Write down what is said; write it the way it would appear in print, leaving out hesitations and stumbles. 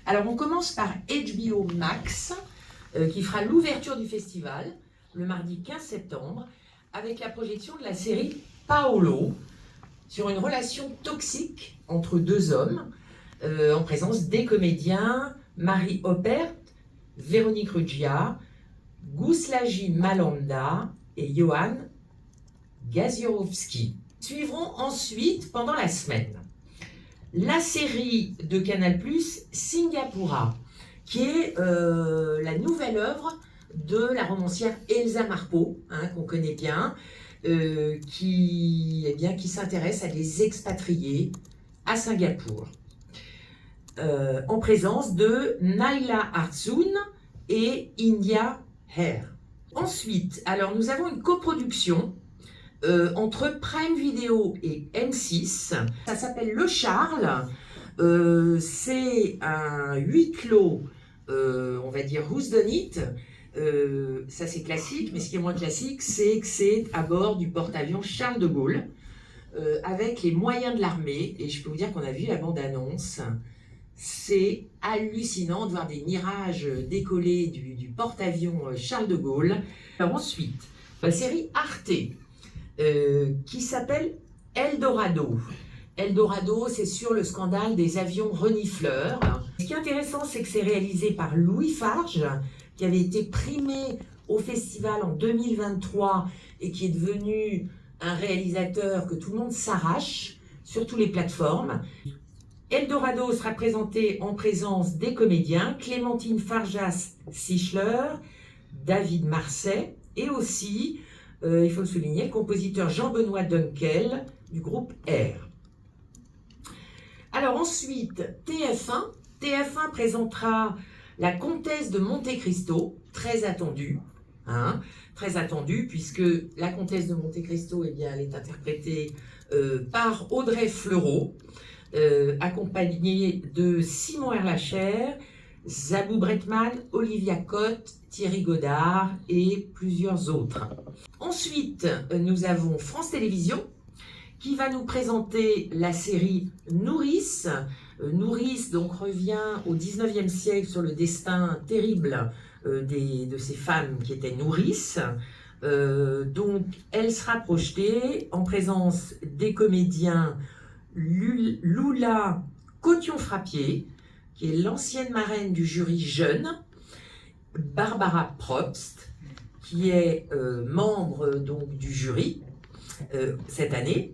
Alors on commence par HBO Max, qui fera l'ouverture du festival, le mardi 15 septembre, avec la projection de la série Paolo, sur une relation toxique entre deux hommes, en présence des comédiens Marie Oppert, Véronique Ruggia, Gouslaji Malanda et Johan Gaziorowski. Suivront ensuite, pendant la semaine, la série de Canal+, Singapura, qui est la nouvelle œuvre de la romancière Elsa Marpeau, qu'on connaît bien, qui s'intéresse à des expatriés à Singapour, en présence de Naila Hartsoun et India Hair. Ensuite, alors nous avons une coproduction entre Prime Video et M6. Ça s'appelle Le Charles. C'est un huis clos, on va dire Who's Done It. Ça c'est classique, mais ce qui est moins classique, c'est que c'est à bord du porte-avions Charles de Gaulle, avec les moyens de l'armée. Et je peux vous dire qu'on a vu la bande-annonce. C'est hallucinant de voir des mirages décollés du porte-avions Charles de Gaulle. Alors ensuite, la série Arte, qui s'appelle Eldorado. Eldorado, c'est sur le scandale des avions renifleurs. Ce qui est intéressant, c'est que c'est réalisé par Louis Farge, qui avait été primé au festival en 2023 et qui est devenu un réalisateur que tout le monde s'arrache sur toutes les plateformes. Eldorado sera présenté en présence des comédiens Clémentine Farjas-Sichler, David Marsay et aussi, il faut le souligner, le compositeur Jean-Benoît Dunkel du groupe R. Alors ensuite, TF1 présentera La Comtesse de Monte Cristo, très attendue, très attendue, puisque La Comtesse de Monte Cristo, elle est interprétée par Audrey Fleurot, accompagnée de Simon Erlacher, Zabou Bretman, Olivia Cotte, Thierry Godard et plusieurs autres. Ensuite, nous avons France Télévisions, qui va nous présenter la série Nourrice. Nourrice donc revient au 19e siècle sur le destin terrible de ces femmes qui étaient nourrices. Donc elle sera projetée en présence des comédiens Lula Cotillon-Frappier, qui est l'ancienne marraine du jury jeune, Barbara Probst, qui est membre donc du jury cette année,